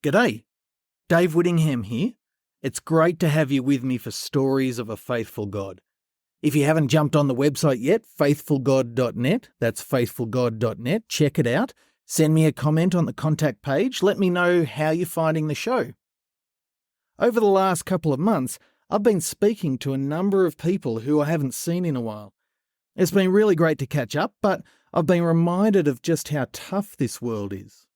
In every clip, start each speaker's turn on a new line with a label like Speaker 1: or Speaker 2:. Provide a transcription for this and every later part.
Speaker 1: G'day, Dave Whittingham here. It's great to have you with me for Stories of a Faithful God. If you haven't jumped on the website yet, faithfulgod.net, that's faithfulgod.net, check it out. Send me a comment on the contact page. Let me know how you're finding the show. Over the last couple of months, I've been speaking to a number of people who I haven't seen in a while. It's been really great to catch up, but I've been reminded of just how tough this world is.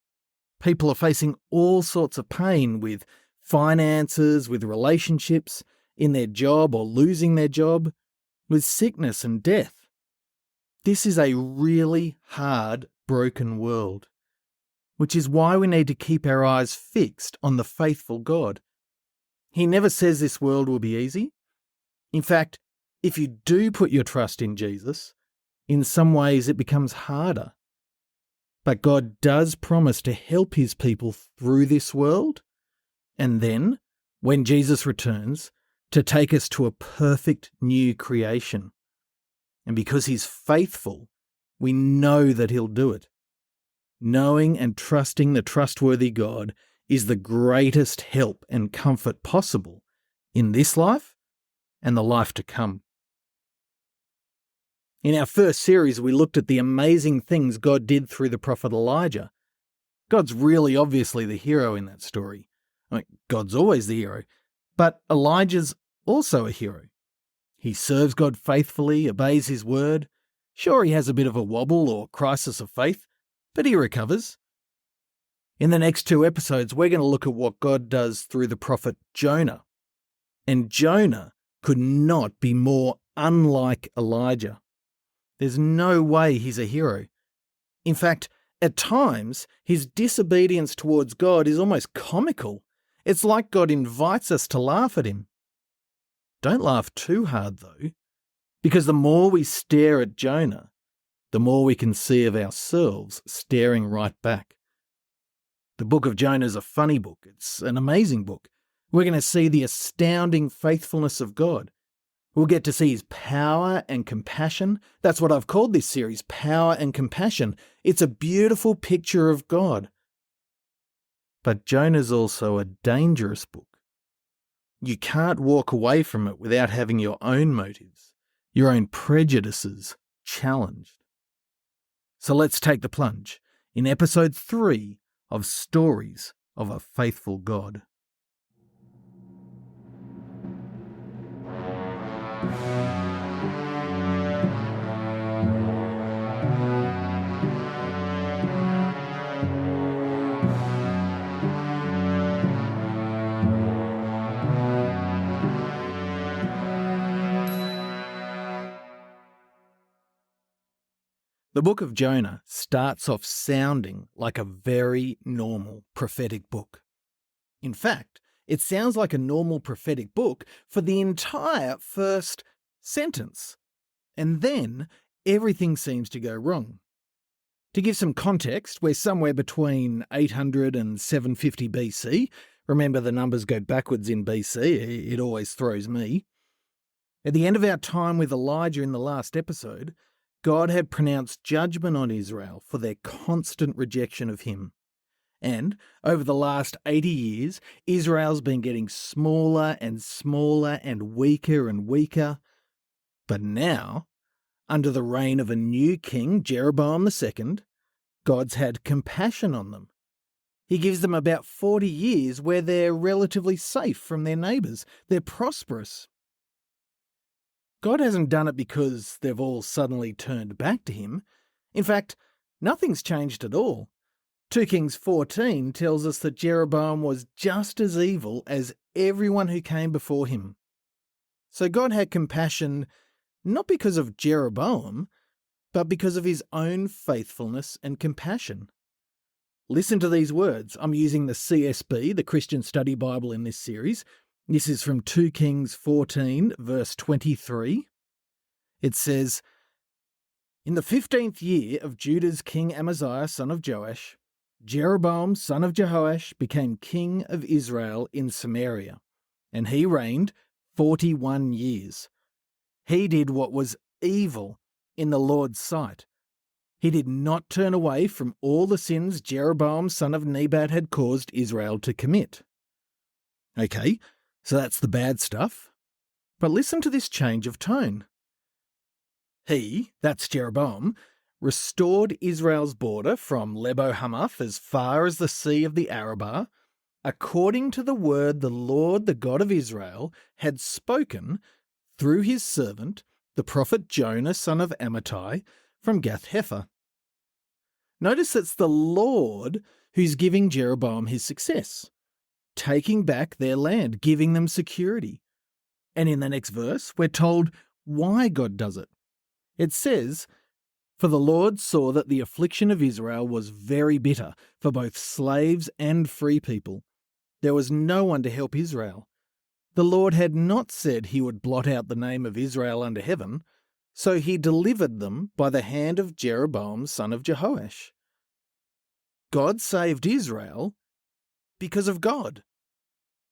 Speaker 1: People are facing all sorts of pain with finances, with relationships, in their job or losing their job, with sickness and death. This is a really hard, broken world, which is why we need to keep our eyes fixed on the faithful God. He never says this world will be easy. In fact, if you do put your trust in Jesus, in some ways it becomes harder. But God does promise to help his people through this world, and then, when Jesus returns, to take us to a perfect new creation. And because he's faithful, we know that he'll do it. Knowing and trusting the trustworthy God is the greatest help and comfort possible in this life and the life to come. In our first series, we looked at the amazing things God did through the prophet Elijah. God's really obviously the hero in that story. God's always the hero, but Elijah's also a hero. He serves God faithfully, obeys his word. Sure, he has a bit of a wobble or crisis of faith, but he recovers. In the next two episodes, we're going to look at what God does through the prophet Jonah. And Jonah could not be more unlike Elijah. There's no way he's a hero. In fact, at times, his disobedience towards God is almost comical. It's like God invites us to laugh at him. Don't laugh too hard, though, because the more we stare at Jonah, the more we can see of ourselves staring right back. The book of Jonah is a funny book. It's an amazing book. We're going to see the astounding faithfulness of God. We'll get to see his power and compassion. That's what I've called this series, Power and Compassion. It's a beautiful picture of God. But Jonah's also a dangerous book. You can't walk away from it without having your own motives, your own prejudices challenged. So let's take the plunge in episode 3 of Stories of a Faithful God. The book of Jonah starts off sounding like a very normal prophetic book. In fact, it sounds like a normal prophetic book for the entire first sentence. And then everything seems to go wrong. To give some context, we're somewhere between 800 and 750 BC. Remember, the numbers go backwards in BC. It always throws me. At the end of our time with Elijah in the last episode, God had pronounced judgment on Israel for their constant rejection of him. And over the last 80 years, Israel's been getting smaller and smaller and weaker. But now, under the reign of a new king, Jeroboam II, God's had compassion on them. He gives them about 40 years where they're relatively safe from their neighbours. They're prosperous. God hasn't done it because they've all suddenly turned back to him. In fact, nothing's changed at all. 2 Kings 14 tells us that Jeroboam was just as evil as everyone who came before him. So God had compassion not because of Jeroboam, but because of his own faithfulness and compassion. Listen to these words. I'm using the CSB, the Christian Study Bible, in this series. This is from 2 Kings 14, verse 23. It says, "In the 15th year of Judah's king Amaziah, son of Joash, Jeroboam, son of Jehoash, became king of Israel in Samaria, and he reigned 41 years. He did what was evil in the Lord's sight, He did not turn away from all the sins Jeroboam son of Nebat had caused Israel to commit. Okay, so that's the bad stuff. But listen to this change of tone. He, that's Jeroboam, restored Israel's border from Lebo-Hamath as far as the Sea of the Arabah, according to the word the Lord, the God of Israel, had spoken through his servant, the prophet Jonah son of Amittai, from Gath-hepher. Notice it's the Lord who's giving Jeroboam his success, taking back their land, giving them security. And in the next verse, we're told why God does it. It says, "For the Lord saw that the affliction of Israel was very bitter for both slaves and free people. There was no one to help Israel. The Lord had not said he would blot out the name of Israel under heaven, so he delivered them by the hand of Jeroboam son of Jehoash." God saved Israel because of God,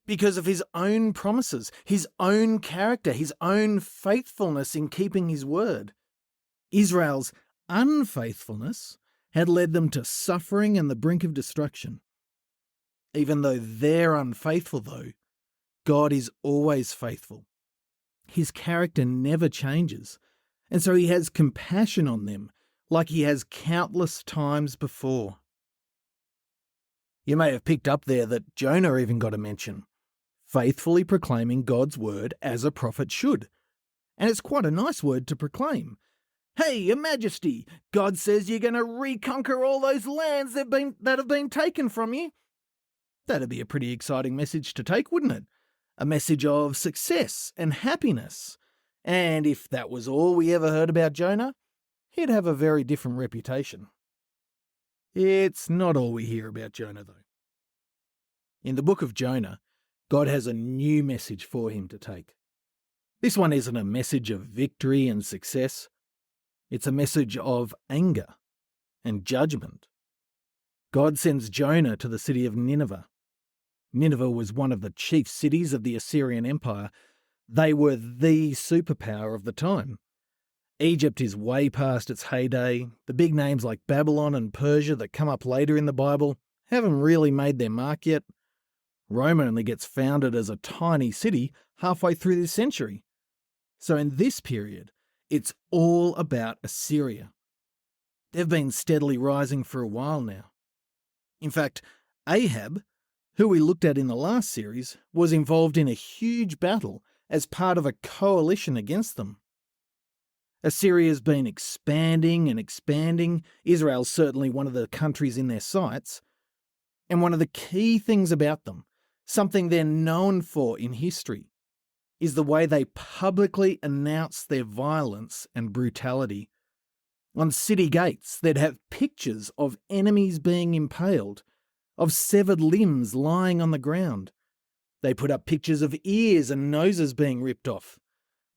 Speaker 1: because of his own promises, his own character, his own faithfulness in keeping his word. Israel's unfaithfulness had led them to suffering and the brink of destruction. Even though they're unfaithful, though, God is always faithful. His character never changes, and so he has compassion on them like he has countless times before. You may have picked up there that Jonah even got a mention, faithfully proclaiming God's word as a prophet should. And it's quite a nice word to proclaim. Hey, Your Majesty, God says you're going to reconquer all those lands that have been taken from you. That'd be a pretty exciting message to take, wouldn't it? A message of success and happiness. And if that was all we ever heard about Jonah, he'd have a very different reputation. It's not all we hear about Jonah, though. In the book of Jonah, God has a new message for him to take. This one isn't a message of victory and success. It's a message of anger and judgment. God sends Jonah to the city of Nineveh. Nineveh was one of the chief cities of the Assyrian Empire. They were the superpower of the time. Egypt is way past its heyday. The big names like Babylon and Persia that come up later in the Bible haven't really made their mark yet. Rome only gets founded as a tiny city halfway through this century. So in this period, it's all about Assyria. They've been steadily rising for a while now. In fact, Ahab, who we looked at in the last series, was involved in a huge battle as part of a coalition against them. Assyria's been expanding and expanding. Israel's certainly one of the countries in their sights. And one of the key things about them, something they're known for in history, is the way they publicly announce their violence and brutality. On city gates, they'd have pictures of enemies being impaled, of severed limbs lying on the ground. They put up pictures of ears and noses being ripped off.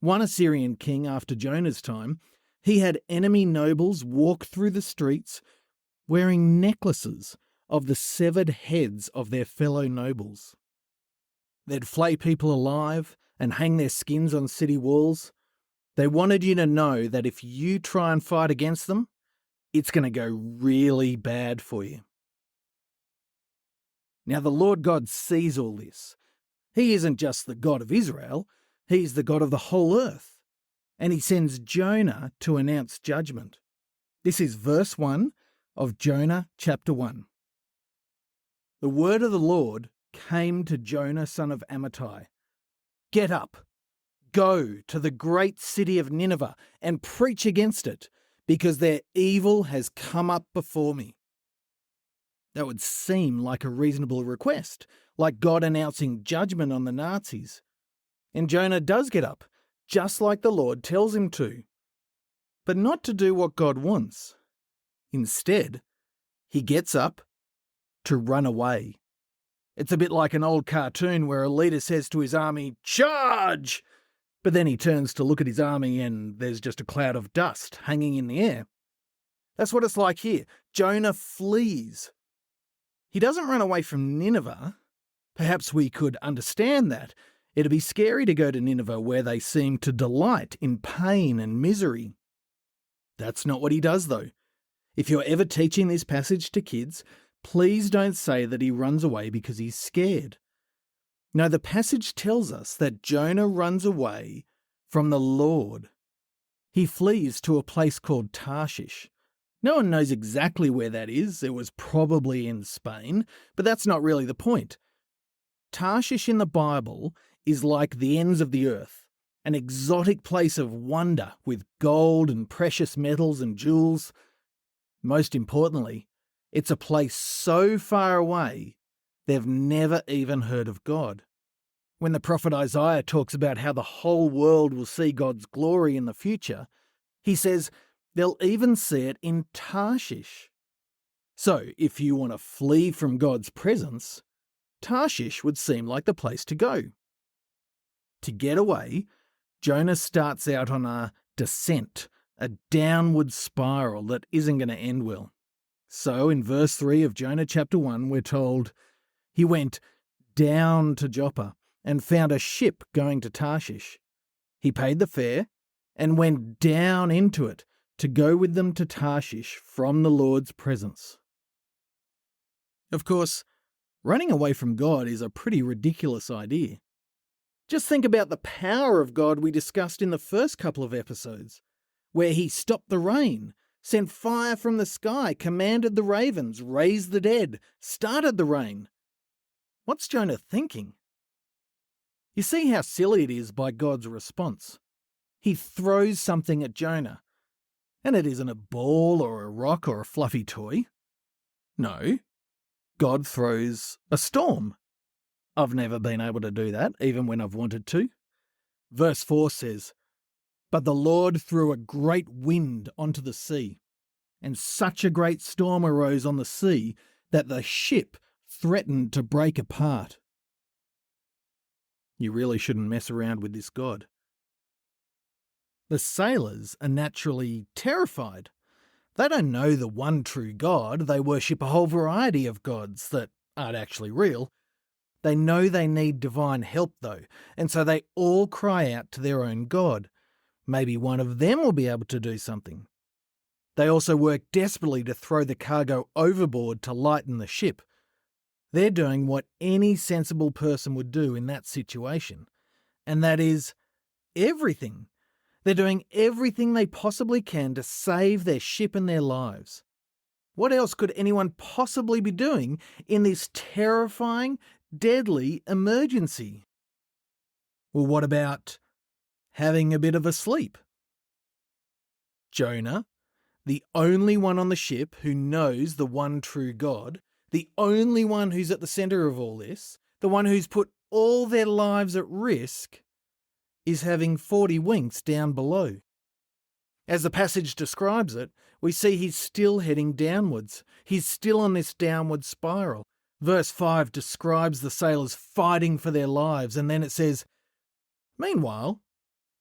Speaker 1: One Assyrian king after Jonah's time, he had enemy nobles walk through the streets wearing necklaces of the severed heads of their fellow nobles. They'd flay people alive and hang their skins on city walls. They wanted you to know that if you try and fight against them, it's going to go really bad for you. Now the Lord God sees all this. He isn't just the God of Israel, he's the God of the whole earth. And he sends Jonah to announce judgment. This is verse 1 of Jonah chapter 1. The word of the Lord came to Jonah son of Amittai. Get up, go to the great city of Nineveh and preach against it, because their evil has come up before me. That would seem like a reasonable request, like God announcing judgment on the Nazis. And Jonah does get up, just like the Lord tells him to. But not to do what God wants. Instead, he gets up to run away. It's a bit like an old cartoon where a leader says to his army, "Charge!" But then he turns to look at his army and there's just a cloud of dust hanging in the air. That's what it's like here. Jonah flees. He doesn't run away from Nineveh. Perhaps we could understand that. It'd be scary to go to Nineveh where they seem to delight in pain and misery. That's not what he does, though. If you're ever teaching this passage to kids, please don't say that he runs away because he's scared. No, the passage tells us that Jonah runs away from the Lord. He flees to a place called Tarshish. No one knows exactly where that is. It was probably in Spain, but that's not really the point. Tarshish in the Bible is like the ends of the earth, an exotic place of wonder with gold and precious metals and jewels. Most importantly, it's a place so far away they've never even heard of God. When the prophet Isaiah talks about how the whole world will see God's glory in the future, he says they'll even see it in Tarshish. So, if you want to flee from God's presence, Tarshish would seem like the place to go. To get away, Jonah starts out on a descent, a downward spiral that isn't going to end well. So, in verse 3 of Jonah chapter 1, we're told, he went down to Joppa and found a ship going to Tarshish. He paid the fare and went down into it to go with them to Tarshish from the Lord's presence. Of course, running away from God is a pretty ridiculous idea. Just think about the power of God we discussed in the first couple of episodes, where he stopped the rain, sent fire from the sky, commanded the ravens, raised the dead, started the rain. What's Jonah thinking? You see how silly it is by God's response. He throws something at Jonah, and it isn't a ball or a rock or a fluffy toy. No, God throws a storm. I've never been able to do that, even when I've wanted to. Verse 4 says, "But the Lord threw a great wind onto the sea, and such a great storm arose on the sea that the ship threatened to break apart." You really shouldn't mess around with this God. The sailors are naturally terrified. They don't know the one true God. They worship a whole variety of gods that aren't actually real. They know they need divine help, though, and so they all cry out to their own God. Maybe one of them will be able to do something. They also work desperately to throw the cargo overboard to lighten the ship. They're doing what any sensible person would do in that situation, and that is everything. They're doing everything they possibly can to save their ship and their lives. What else could anyone possibly be doing in this terrifying, deadly emergency? Well, what about having a bit of a sleep? Jonah, the only one on the ship who knows the one true God, the only one who's at the centre of all this, the one who's put all their lives at risk, is having 40 winks down below. As the passage describes it, we see he's still heading downwards. He's still on this downward spiral. Verse 5 describes the sailors fighting for their lives, and then it says, "Meanwhile,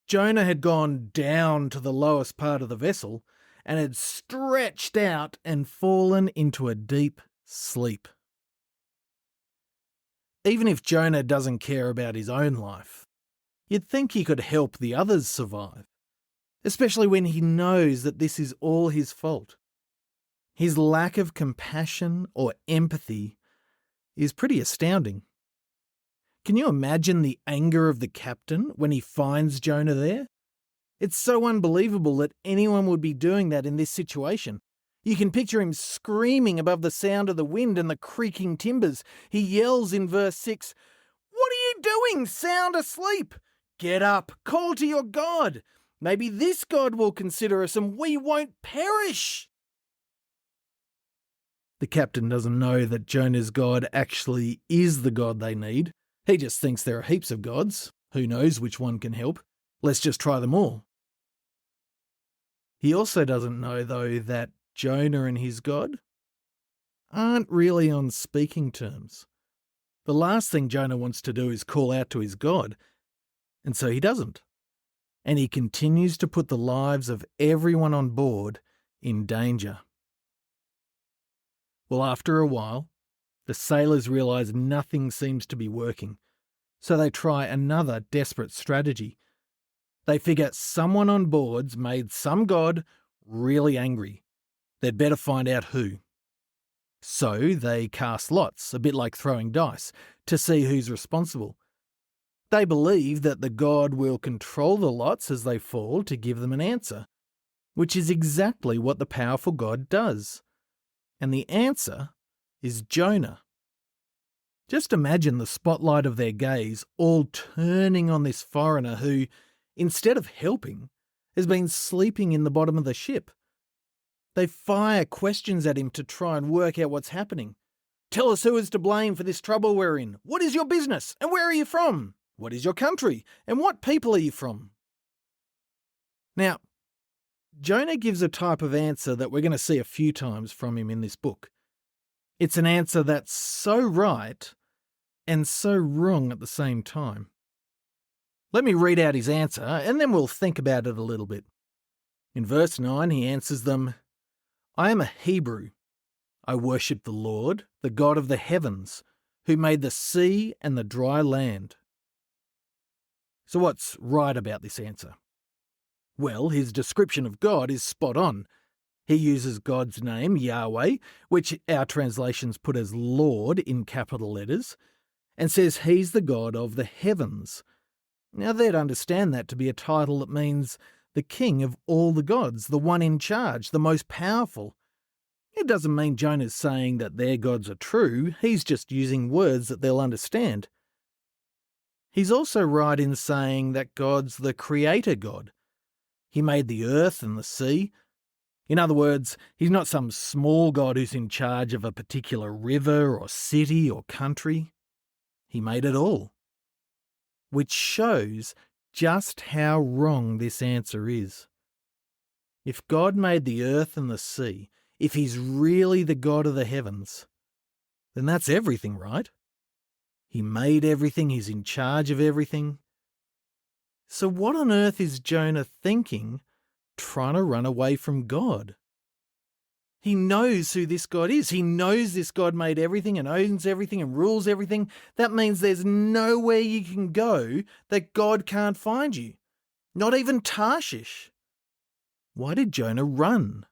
Speaker 1: Jonah had gone down to the lowest part of the vessel and had stretched out and fallen into a deep sleep." Even if Jonah doesn't care about his own life, you'd think he could help the others survive, especially when he knows that this is all his fault. His lack of compassion or empathy is pretty astounding. Can you imagine the anger of the captain when he finds Jonah there? It's so unbelievable that anyone would be doing that in this situation. You can picture him screaming above the sound of the wind and the creaking timbers. He yells in verse 6, "What are you doing, sound asleep? Get up, call to your God. Maybe this God will consider us and we won't perish." The captain doesn't know that Jonah's God actually is the God they need. He just thinks there are heaps of gods. Who knows which one can help? Let's just try them all. He also doesn't know, though, that Jonah and his God aren't really on speaking terms. The last thing Jonah wants to do is call out to his God, and so he doesn't. And he continues to put the lives of everyone on board in danger. Well, after a while, the sailors realise nothing seems to be working, so they try another desperate strategy. They figure someone on board's made some god really angry, They'd better find out who. So they cast lots, a bit like throwing dice, to see who's responsible. They believe that the god will control the lots as they fall to give them an answer, which is exactly what the powerful God does. And the answer is Jonah. Just imagine the spotlight of their gaze all turning on this foreigner who, instead of helping, has been sleeping in the bottom of the ship. They fire questions at him to try and work out what's happening. Tell us who is to blame for this trouble we're in. What is your business? And where are you from? What is your country? And what people are you from? Now, Jonah gives a type of answer that we're going to see a few times from him in this book. It's an answer that's so right and so wrong at the same time. Let me read out his answer, and then we'll think about it a little bit. In verse 9, he answers them, I am a Hebrew. I worship the Lord, the God of the heavens, who made the sea and the dry land. So what's right about this answer? Well, his description of God is spot on. He uses God's name, Yahweh, which our translations put as Lord in capital letters, and says he's the God of the heavens. Now they'd understand that to be a title that means the king of all the gods, the one in charge, the most powerful. It doesn't mean Jonah's saying that their gods are true, he's just using words that they'll understand. He's also right in saying that God's the creator God. He made the earth and the sea. In other words, he's not some small God who's in charge of a particular river or city or country. He made it all. Which shows just how wrong this answer is. If God made the earth and the sea, if he's really the God of the heavens, then that's everything, right? He made everything, he's in charge of everything. So what on earth is Jonah thinking, trying to run away from God? He knows who this God is. He knows this God made everything and owns everything and rules everything. That means there's nowhere you can go that God can't find you. Not even Tarshish. Why did Jonah run?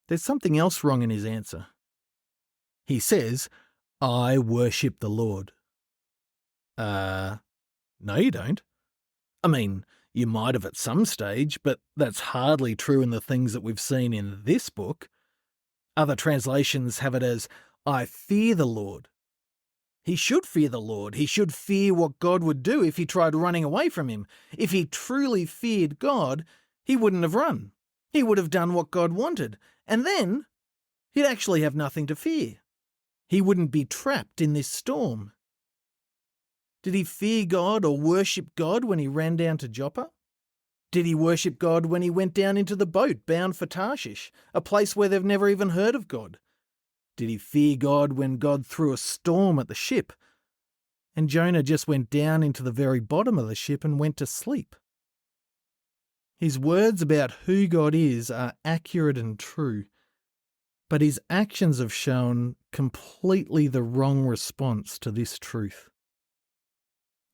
Speaker 1: There's something else wrong in his answer. He says, I worship the Lord. No, you don't. I mean, you might have at some stage, but that's hardly true in the things that we've seen in this book. Other translations have it as, I fear the Lord. He should fear the Lord. He should fear what God would do if he tried running away from him. If he truly feared God, he wouldn't have run. He would have done what God wanted. And then he'd actually have nothing to fear. He wouldn't be trapped in this storm. Did he fear God or worship God when he ran down to Joppa? Did he worship God when he went down into the boat bound for Tarshish, a place where they've never even heard of God? Did he fear God when God threw a storm at the ship? And Jonah just went down into the very bottom of the ship and went to sleep. His words about who God is are accurate and true, but his actions have shown completely the wrong response to this truth.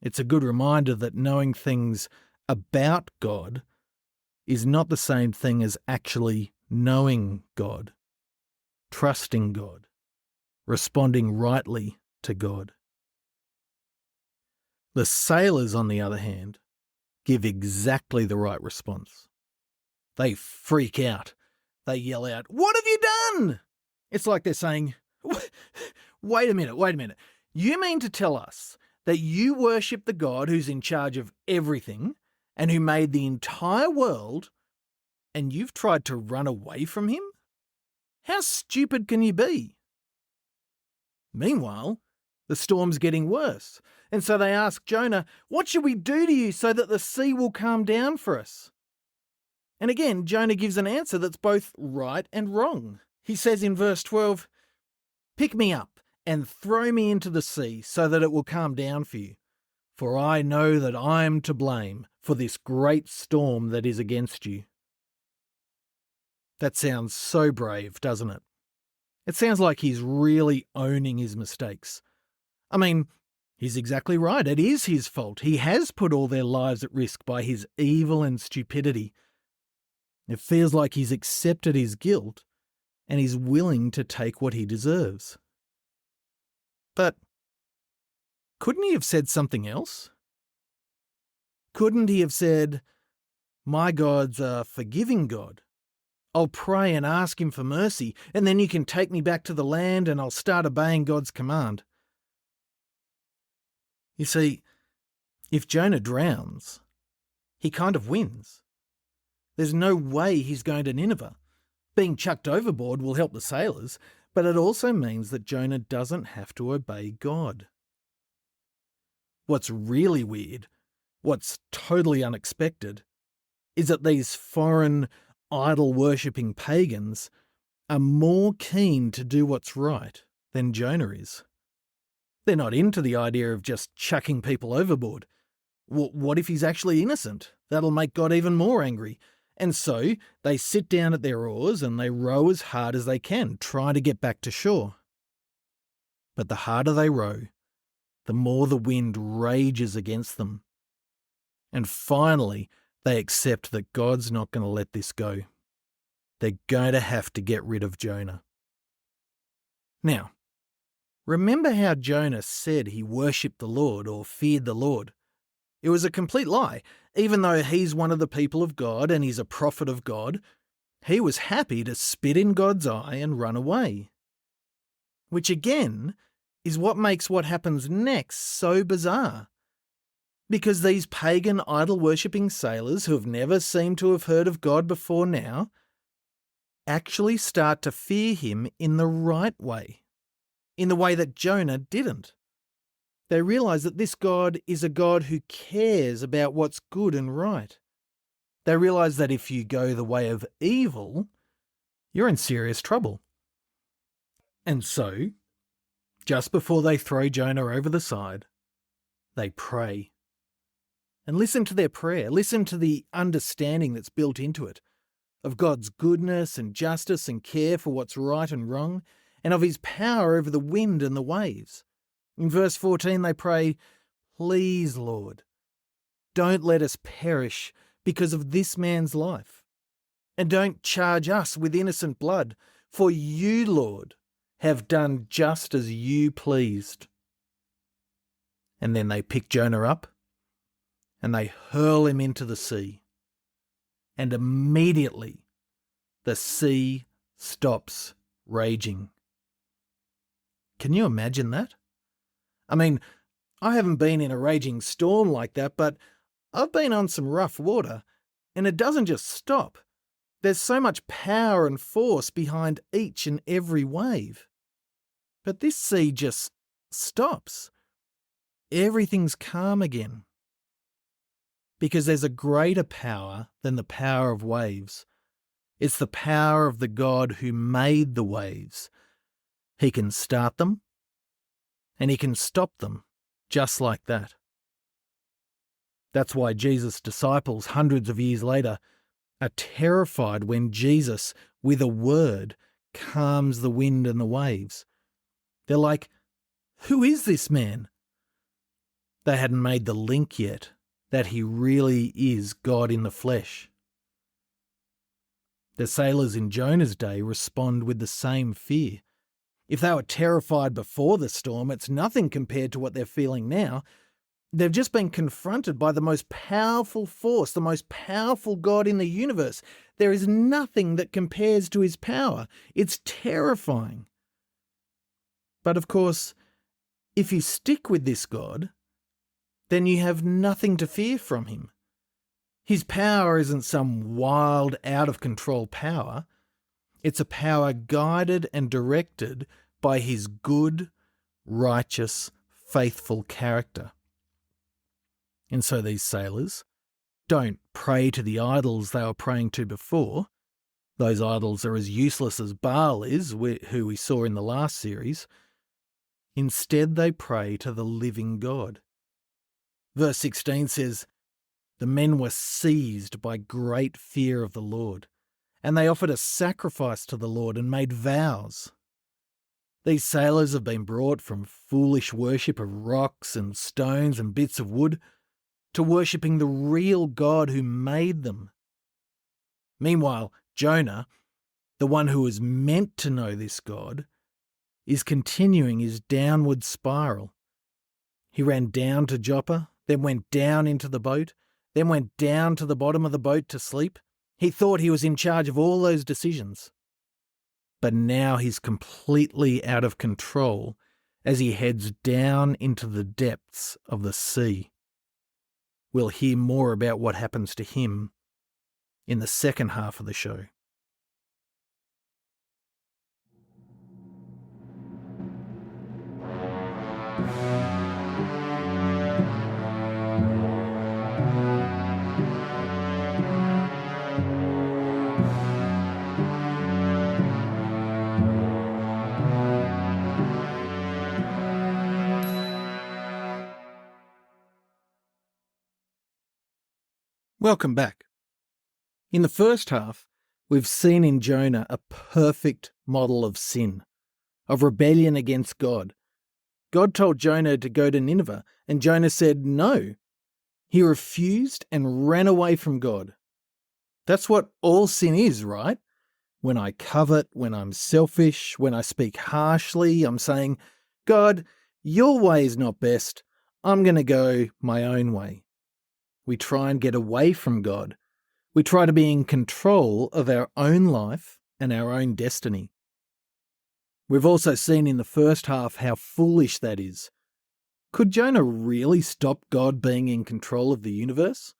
Speaker 1: It's a good reminder that knowing things about God is not the same thing as actually knowing God, trusting God, responding rightly to God. The sailors, on the other hand, give exactly the right response. They freak out. They yell out, "What have you done?" It's like they're saying, wait a minute. You mean to tell us that you worship the God who's in charge of everything and who made the entire world, and you've tried to run away from him? How stupid can you be? Meanwhile, the storm's getting worse, and so they ask Jonah, what should we do to you so that the sea will calm down for us? And again, Jonah gives an answer that's both right and wrong. He says in verse 12, "Pick me up and throw me into the sea so that it will calm down for you. For I know that I am to blame for this great storm that is against you." That sounds so brave, doesn't it? It sounds like he's really owning his mistakes. I mean, he's exactly right. It is his fault. He has put all their lives at risk by his evil and stupidity. It feels like he's accepted his guilt and he's willing to take what he deserves. But couldn't he have said something else? Couldn't he have said, "My God's a forgiving God. I'll pray and ask him for mercy, and then you can take me back to the land and I'll start obeying God's command"? You see, if Jonah drowns, he kind of wins. There's no way he's going to Nineveh. Being chucked overboard will help the sailors, but it also means that Jonah doesn't have to obey God. What's really weird, what's totally unexpected, is that these foreign, idol-worshipping pagans are more keen to do what's right than Jonah is. They're not into the idea of just chucking people overboard. What if he's actually innocent? That'll make God even more angry. And so they sit down at their oars and they row as hard as they can, trying to get back to shore. But the harder they row, the more the wind rages against them. And finally, they accept that God's not going to let this go. They're going to have to get rid of Jonah. Now, remember how Jonah said he worshipped the Lord or feared the Lord? It was a complete lie. Even though he's one of the people of God and he's a prophet of God, he was happy to spit in God's eye and run away. Which again is what makes what happens next so bizarre. Because these pagan idol-worshipping sailors who have never seemed to have heard of God before now actually start to fear him in the right way, in the way that Jonah didn't. They realise that this God is a God who cares about what's good and right. They realise that if you go the way of evil, you're in serious trouble. And so, just before they throw Jonah over the side, they pray. And listen to their prayer. Listen to the understanding that's built into it, of God's goodness and justice and care for what's right and wrong, and of his power over the wind and the waves. In verse 14 they pray, "Please, Lord, don't let us perish because of this man's life. And don't charge us with innocent blood, for you, Lord, have done just as you pleased." And then they pick Jonah up and they hurl him into the sea. And immediately the sea stops raging. Can you imagine that? I mean, I haven't been in a raging storm like that, but I've been on some rough water, and it doesn't just stop. There's so much power and force behind each and every wave. But this sea just stops. Everything's calm again. Because there's a greater power than the power of waves. It's the power of the God who made the waves. He can start them, and he can stop them just like that. That's why Jesus' disciples, hundreds of years later, are terrified when Jesus, with a word, calms the wind and the waves. They're like, "Who is this man?" They hadn't made the link yet that he really is God in the flesh. The sailors in Jonah's day respond with the same fear. If they were terrified before the storm, it's nothing compared to what they're feeling now. They've just been confronted by the most powerful force, the most powerful God in the universe. There is nothing that compares to his power. It's terrifying. But of course, if you stick with this God, then you have nothing to fear from him. His power isn't some wild, out-of-control power. It's a power guided and directed by his good, righteous, faithful character. And so these sailors don't pray to the idols they were praying to before. Those idols are as useless as Baal is, who we saw in the last series. Instead, they pray to the living God. Verse 16 says, "The men were seized by great fear of the Lord, and they offered a sacrifice to the Lord and made vows." These sailors have been brought from foolish worship of rocks and stones and bits of wood to worshipping the real God who made them. Meanwhile, Jonah, the one who was meant to know this God, is continuing his downward spiral. He ran down to Joppa, then went down into the boat, then went down to the bottom of the boat to sleep. He thought he was in charge of all those decisions. But now he's completely out of control as he heads down into the depths of the sea. We'll hear more about what happens to him in the second half of the show. Welcome back. In the first half, we've seen in Jonah a perfect model of sin, of rebellion against God. God told Jonah to go to Nineveh, and Jonah said no. He refused and ran away from God. That's what all sin is, right? When I covet, when I'm selfish, when I speak harshly, I'm saying, God, your way is not best. I'm going to go my own way. We try and get away from God. We try to be in control of our own life and our own destiny. We've also seen in the first half how foolish that is. Could Jonah really stop God being in control of the universe?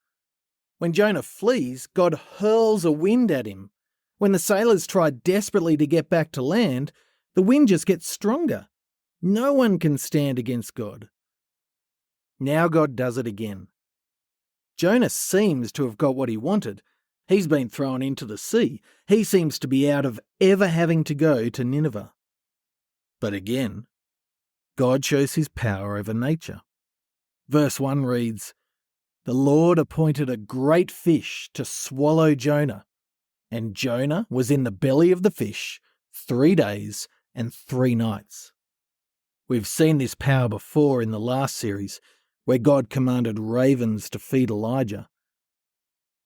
Speaker 1: When Jonah flees, God hurls a wind at him. When the sailors try desperately to get back to land, the wind just gets stronger. No one can stand against God. Now God does it again. Jonah seems to have got what he wanted. He's been thrown into the sea. He seems to be out of ever having to go to Nineveh. But again, God shows his power over nature. Verse 1 reads, "The Lord appointed a great fish to swallow Jonah, and Jonah was in the belly of the fish 3 days and 3 nights." We've seen this power before in the last series, where God commanded ravens to feed Elijah.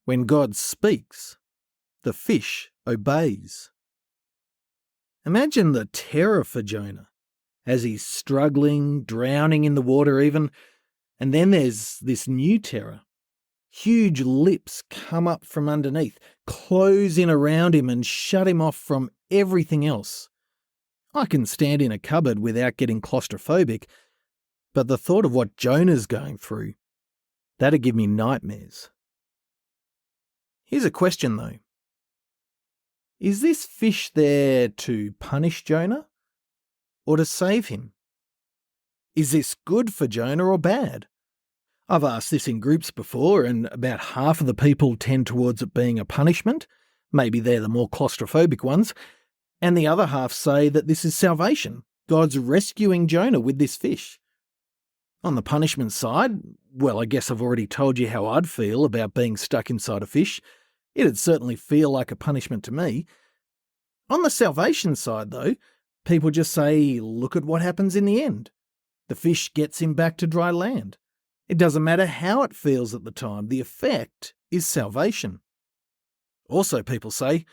Speaker 1: When God speaks, the fish obeys. Imagine the terror for Jonah as he's struggling, drowning in the water even, and then there's this new terror. Huge lips come up from underneath, close in around him and shut him off from everything else. I can stand in a cupboard without getting claustrophobic, but the thought of what Jonah's going through, that'd give me nightmares. Here's a question though. Is this fish there to punish Jonah or to save him? Is this good for Jonah or bad? I've asked this in groups before, and about half of the people tend towards it being a punishment. Maybe they're the more claustrophobic ones. And the other half say that this is salvation. God's rescuing Jonah with this fish. On the punishment side, well, I guess I've already told you how I'd feel about being stuck inside a fish. It'd certainly feel like a punishment to me. On the salvation side, though, people just say, look at what happens in the end. The fish gets him back to dry land. It doesn't matter how it feels at the time, the effect is salvation. Also, people say,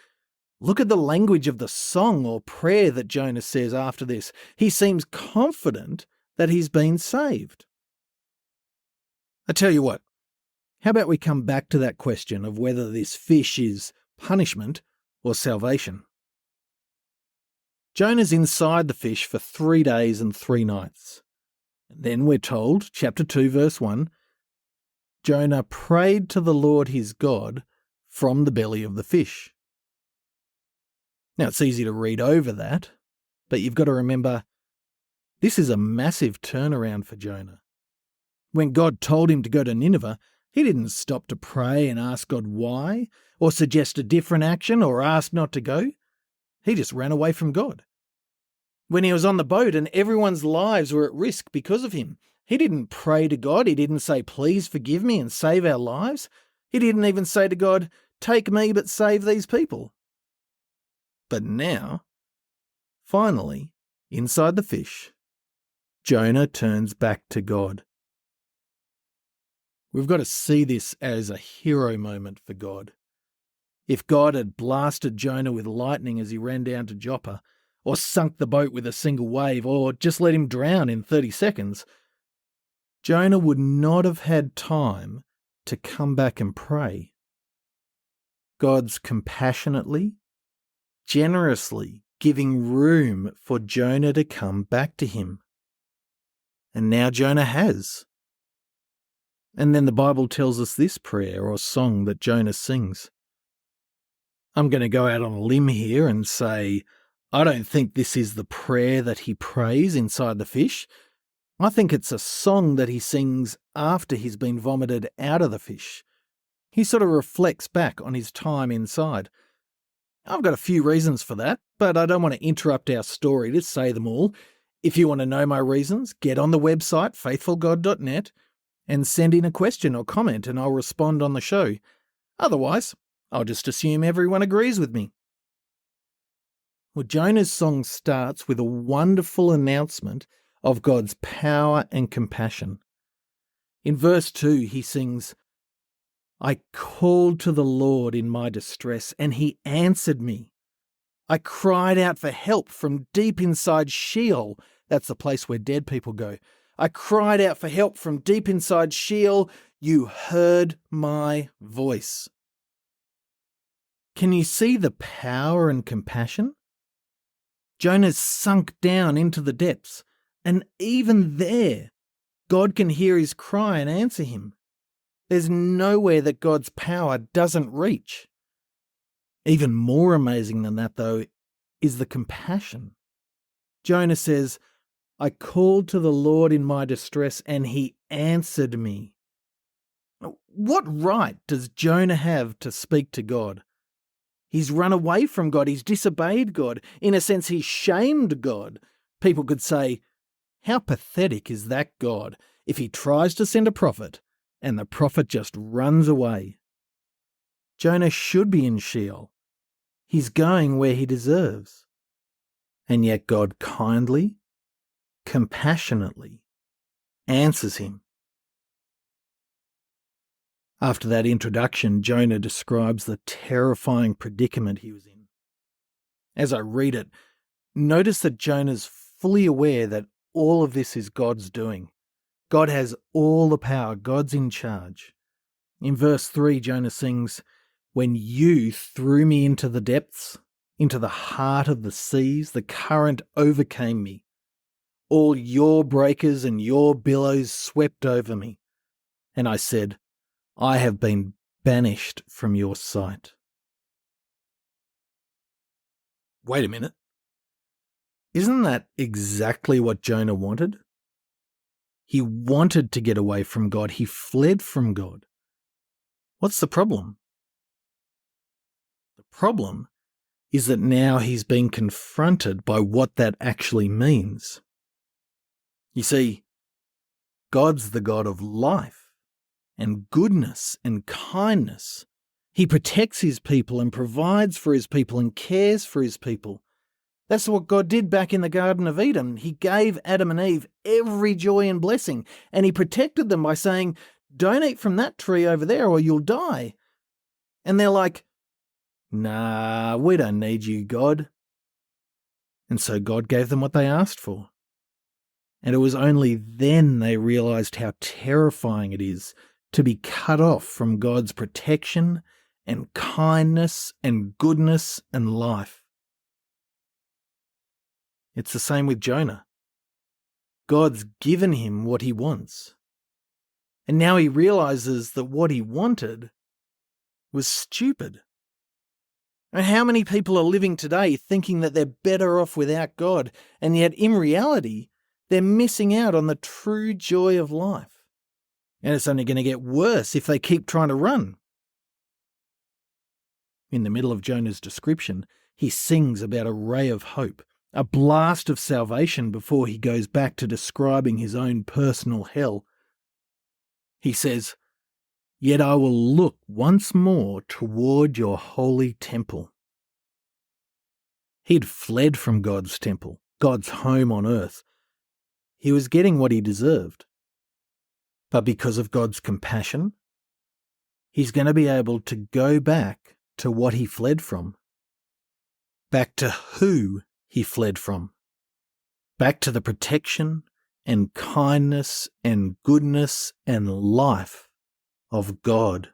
Speaker 1: look at the language of the song or prayer that Jonah says after this. He seems confident that he's been saved. I tell you what, how about we come back to that question of whether this fish is punishment or salvation? Jonah's inside the fish for 3 days and 3 nights. And then we're told, chapter 2, verse 1, Jonah prayed to the Lord his God from the belly of the fish. Now, it's easy to read over that, but you've got to remember, this is a massive turnaround for Jonah. When God told him to go to Nineveh, he didn't stop to pray and ask God why, or suggest a different action, or ask not to go. He just ran away from God. When he was on the boat and everyone's lives were at risk because of him, he didn't pray to God. He didn't say, please forgive me and save our lives. He didn't even say to God, take me but save these people. But now, finally, inside the fish, Jonah turns back to God. We've got to see this as a hero moment for God. If God had blasted Jonah with lightning as he ran down to Joppa, or sunk the boat with a single wave, or just let him drown in 30 seconds, Jonah would not have had time to come back and pray. God's compassionately, generously giving room for Jonah to come back to him. And now Jonah has. And then the Bible tells us this prayer or song that Jonah sings. I'm going to go out on a limb here and say, I don't think this is the prayer that he prays inside the fish. I think it's a song that he sings after he's been vomited out of the fish. He sort of reflects back on his time inside. I've got a few reasons for that, but I don't want to interrupt our story to say them all. If you want to know my reasons, get on the website faithfulgod.net and send in a question or comment and I'll respond on the show. Otherwise, I'll just assume everyone agrees with me. Well, Jonah's song starts with a wonderful announcement of God's power and compassion. In verse 2, he sings, I called to the Lord in my distress, and he answered me. I cried out for help from deep inside Sheol. That's the place where dead people go. I cried out for help from deep inside Sheol. You heard my voice. Can you see the power and compassion? Jonah's sunk down into the depths, and even there, God can hear his cry and answer him. There's nowhere that God's power doesn't reach. Even more amazing than that, though, is the compassion. Jonah says, I called to the Lord in my distress, and he answered me. What right does Jonah have to speak to God? He's run away from God. He's disobeyed God. In a sense, he's shamed God. People could say, how pathetic is that God if he tries to send a prophet and the prophet just runs away? Jonah should be in Sheol. He's going where he deserves. And yet God kindly, compassionately answers him. After that introduction, Jonah describes the terrifying predicament he was in. As I read it, notice that Jonah's fully aware that all of this is God's doing. God has all the power. God's in charge. In verse 3, Jonah sings, when you threw me into the depths, into the heart of the seas, the current overcame me. All your breakers and your billows swept over me. And I said, I have been banished from your sight. Wait a minute. Isn't that exactly what Jonah wanted? He wanted to get away from God. He fled from God. What's the problem? The problem is that now he's being confronted by what that actually means. You see, God's the God of life and goodness and kindness. He protects his people and provides for his people and cares for his people. That's what God did back in the Garden of Eden. He gave Adam and Eve every joy and blessing, and he protected them by saying, don't eat from that tree over there or you'll die. And they're like, nah, we don't need you, God. And so God gave them what they asked for. And it was only then they realized how terrifying it is to be cut off from God's protection and kindness and goodness and life. It's the same with Jonah. God's given him what he wants. And now he realizes that what he wanted was stupid. And how many people are living today thinking that they're better off without God, and yet in reality, they're missing out on the true joy of life. And it's only going to get worse if they keep trying to run. In the middle of Jonah's description, he sings about a ray of hope, a blast of salvation before he goes back to describing his own personal hell. He says, "Yet I will look once more toward your holy temple." He'd fled from God's temple, God's home on earth. He was getting what he deserved. But because of God's compassion, he's going to be able to go back to what he fled from, back to who he fled from, back to the protection and kindness and goodness and life of God.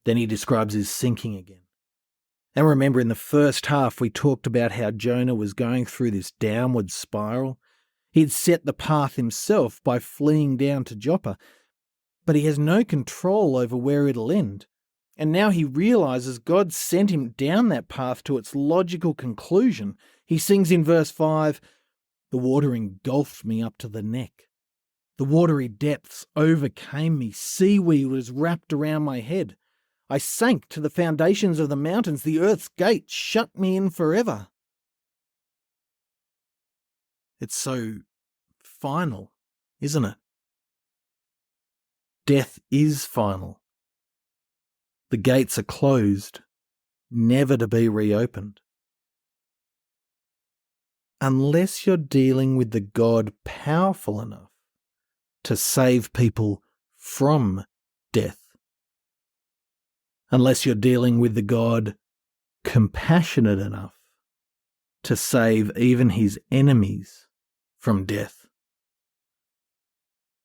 Speaker 1: Then he describes his sinking again. And remember, in the first half, we talked about how Jonah was going through this downward spiral. He'd set the path himself by fleeing down to Joppa, but he has no control over where it'll end. And now he realizes God sent him down that path to its logical conclusion. He sings in verse 5, "The water engulfed me up to the neck. The watery depths overcame me. Seaweed was wrapped around my head. I sank to the foundations of the mountains. The earth's gates shut me in forever." It's so final, isn't it? Death is final. The gates are closed, never to be reopened. Unless you're dealing with the God powerful enough to save people from death. Unless you're dealing with the God compassionate enough to save even his enemies from death.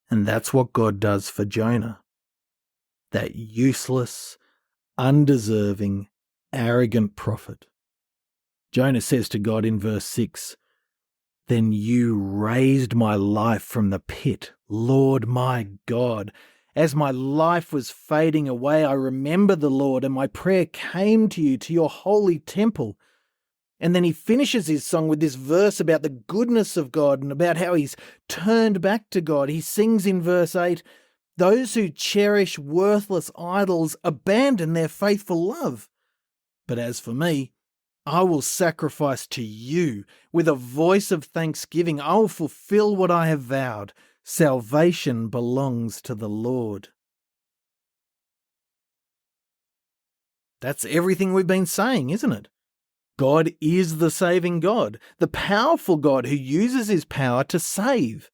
Speaker 1: And that's what God does for Jonah. That useless, undeserving, arrogant prophet. Jonah says to God in verse 6, "Then you raised my life from the pit, Lord my God. As my life was fading away, I remembered the Lord, and my prayer came to you, to your holy temple." And then he finishes his song with this verse about the goodness of God and about how he's turned back to God. He sings in verse 8, "Those who cherish worthless idols abandon their faithful love. But as for me, I will sacrifice to you with a voice of thanksgiving. I will fulfill what I have vowed. Salvation belongs to the Lord." That's everything we've been saying, isn't it? God is the saving God, the powerful God who uses his power to save.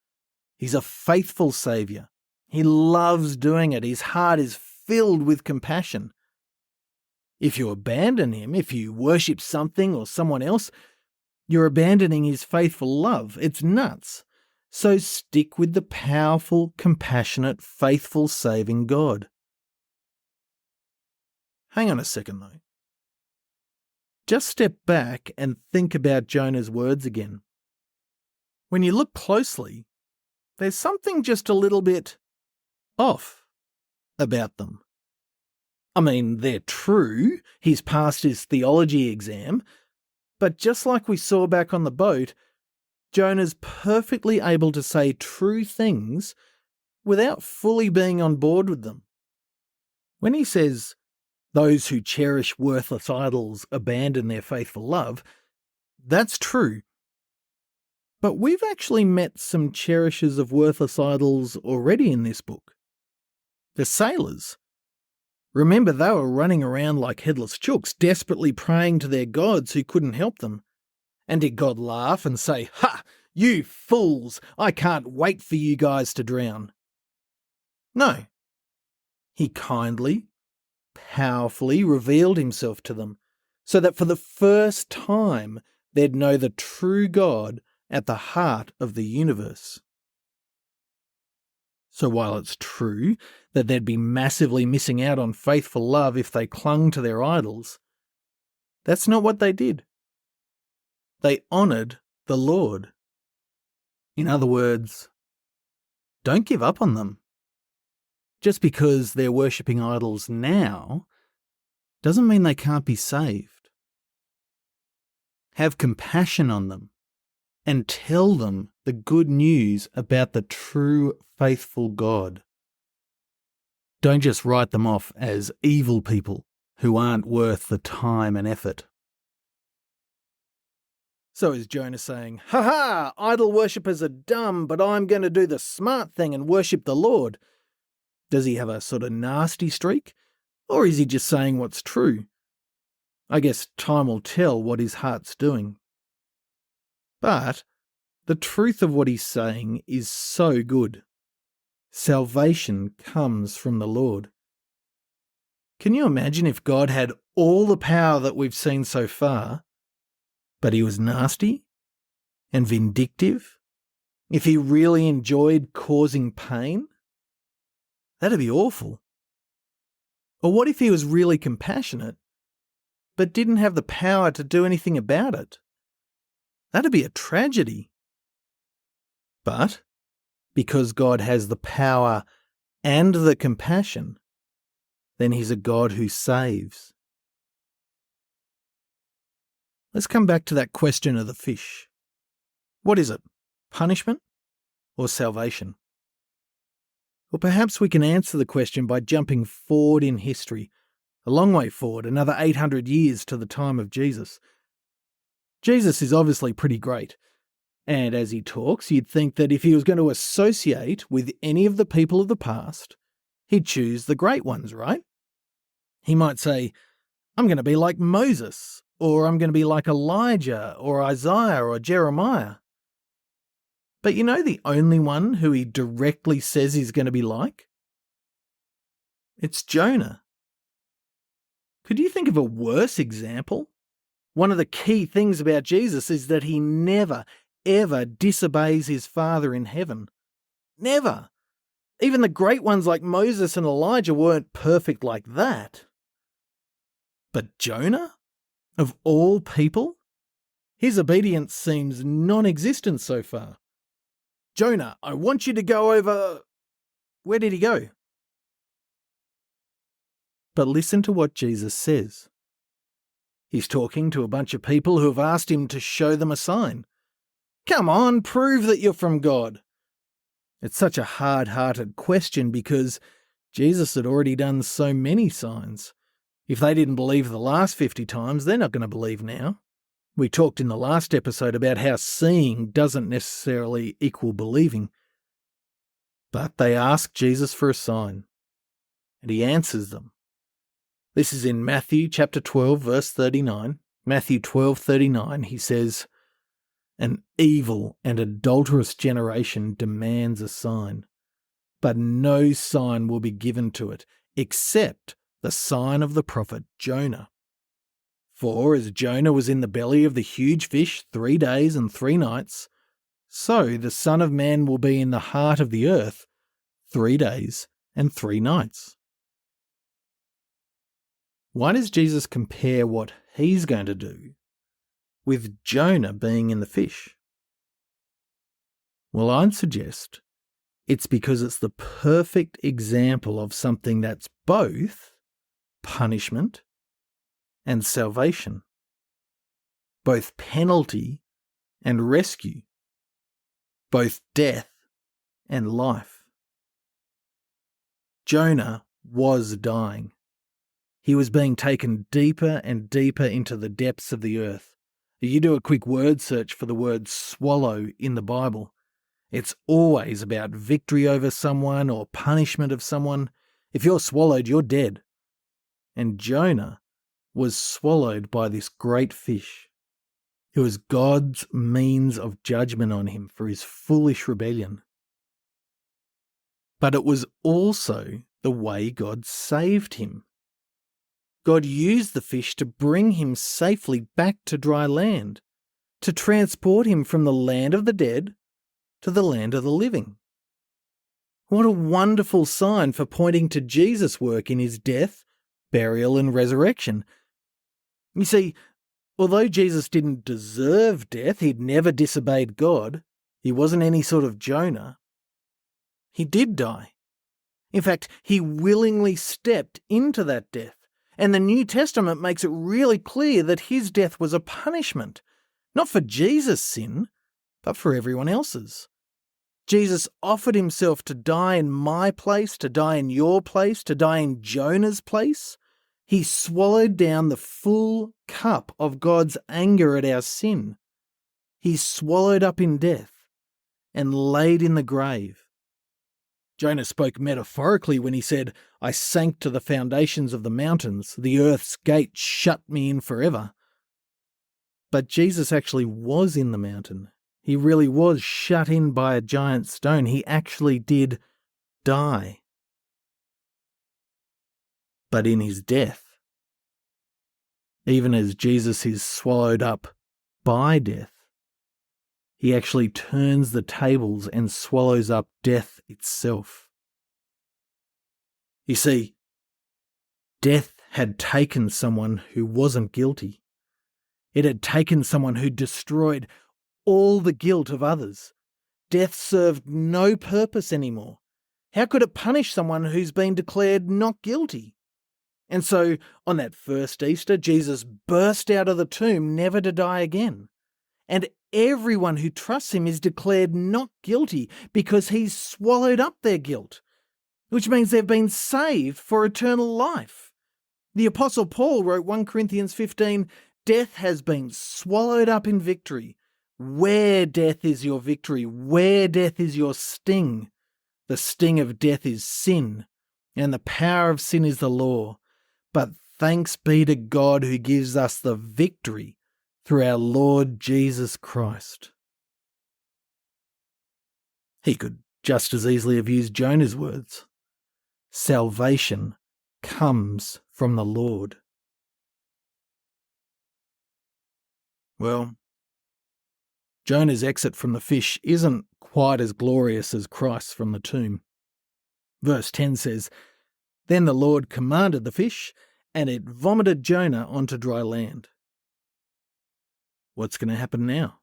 Speaker 1: He's a faithful Saviour. He loves doing it. His heart is filled with compassion. If you abandon him, if you worship something or someone else, you're abandoning his faithful love. It's nuts. So stick with the powerful, compassionate, faithful, saving God. Hang on a second though. Just step back and think about Jonah's words again. When you look closely, there's something just a little bit off about them. I mean, they're true. He's passed his theology exam. But just like we saw back on the boat, Jonah's perfectly able to say true things without fully being on board with them. When he says, "Those who cherish worthless idols abandon their faithful love," that's true. But we've actually met some cherishers of worthless idols already in this book. The sailors. Remember, they were running around like headless chooks, desperately praying to their gods who couldn't help them. And did God laugh and say, "Ha, you fools, I can't wait for you guys to drown"? No. He kindly, powerfully revealed himself to them, so that for the first time they'd know the true God at the heart of the universe. So while it's true that they'd be massively missing out on faithful love if they clung to their idols, that's not what they did. They honoured the Lord. In other words, don't give up on them. Just because they're worshipping idols now doesn't mean they can't be saved. Have compassion on them and tell them the good news about the true, faithful God. Don't just write them off as evil people who aren't worth the time and effort. So is Jonah saying, "Ha ha, idol worshippers are dumb, but I'm going to do the smart thing and worship the Lord"? Does he have a sort of nasty streak? Or is he just saying what's true? I guess time will tell what his heart's doing. But the truth of what he's saying is so good. Salvation comes from the Lord. Can you imagine if God had all the power that we've seen so far, but he was nasty and vindictive? If he really enjoyed causing pain? That'd be awful. Or what if he was really compassionate, but didn't have the power to do anything about it? That'd be a tragedy. But because God has the power and the compassion, then he's a God who saves. Let's come back to that question of the fish. What is it? Punishment or salvation? Or perhaps we can answer the question by jumping forward in history, a long way forward, another 800 years to the time of Jesus. Jesus is obviously pretty great, and as he talks, you'd think that if he was going to associate with any of the people of the past, he'd choose the great ones, right? He might say, I'm going to be like Moses, or I'm going to be like Elijah, or Isaiah, or Jeremiah. But you know the only one who he directly says he's going to be like? It's Jonah. Could you think of a worse example? One of the key things about Jesus is that he never, ever disobeys his Father in heaven. Never. Even the great ones like Moses and Elijah weren't perfect like that. But Jonah? Of all people? His obedience seems non-existent so far. Jonah, I want you to go over... Where did he go? But listen to what Jesus says. He's talking to a bunch of people who have asked him to show them a sign. Come on, prove that you're from God. It's such a hard-hearted question because Jesus had already done so many signs. If they didn't believe the last 50 times, they're not going to believe now. We talked in the last episode about how seeing doesn't necessarily equal believing. But they ask Jesus for a sign, and he answers them. This is in Matthew chapter 12, verse 39. Matthew 12:39, he says, An evil and adulterous generation demands a sign, but no sign will be given to it except the sign of the prophet Jonah. For as Jonah was in the belly of the huge fish 3 days and 3 nights, so the Son of Man will be in the heart of the earth 3 days and 3 nights. Why does Jesus compare what he's going to do with Jonah being in the fish? Well, I'd suggest it's because it's the perfect example of something that's both punishment and salvation, both penalty and rescue, both death and life. Jonah was dying. He was being taken deeper and deeper into the depths of the earth. You do a quick word search for the word swallow in the Bible. It's always about victory over someone or punishment of someone. If you're swallowed, you're dead. And Jonah was swallowed by this great fish. It was God's means of judgment on him for his foolish rebellion. But it was also the way God saved him. God used the fish to bring him safely back to dry land, to transport him from the land of the dead to the land of the living. What a wonderful sign for pointing to Jesus' work in his death, burial, and resurrection. You see, although Jesus didn't deserve death, he'd never disobeyed God, he wasn't any sort of Jonah, he did die. In fact, he willingly stepped into that death. And the New Testament makes it really clear that his death was a punishment, not for Jesus' sin, but for everyone else's. Jesus offered himself to die in my place, to die in your place, to die in Jonah's place. He swallowed down the full cup of God's anger at our sin. He swallowed up in death and laid in the grave. Jonah spoke metaphorically when he said, I sank to the foundations of the mountains, the earth's gate shut me in forever. But Jesus actually was in the mountain. He really was shut in by a giant stone. He actually did die. but in his death. Even as Jesus is swallowed up by death, he actually turns the tables and swallows up death itself. You see, death had taken someone who wasn't guilty. It had taken someone who destroyed all the guilt of others. Death served no purpose anymore. How could it punish someone who's been declared not guilty? And so, on that first Easter, Jesus burst out of the tomb never to die again. And everyone who trusts him is declared not guilty because he's swallowed up their guilt, which means they've been saved for eternal life. The Apostle Paul wrote 1 Corinthians 15, "Death has been swallowed up in victory. Where death is your victory? Where death is your sting? The sting of death is sin, and the power of sin is the law. But thanks be to God who gives us the victory through our Lord Jesus Christ." He could just as easily have used Jonah's words. Salvation comes from the Lord. Well, Jonah's exit from the fish isn't quite as glorious as Christ's from the tomb. Verse 10 says, "Then the Lord commanded the fish, and it vomited Jonah onto dry land." What's going to happen now?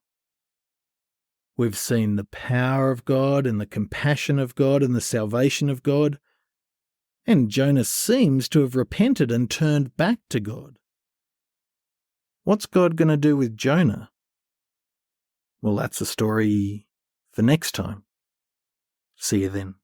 Speaker 1: We've seen the power of God and the compassion of God and the salvation of God, and Jonah seems to have repented and turned back to God. What's God going to do with Jonah? Well, that's a story for next time. See you then.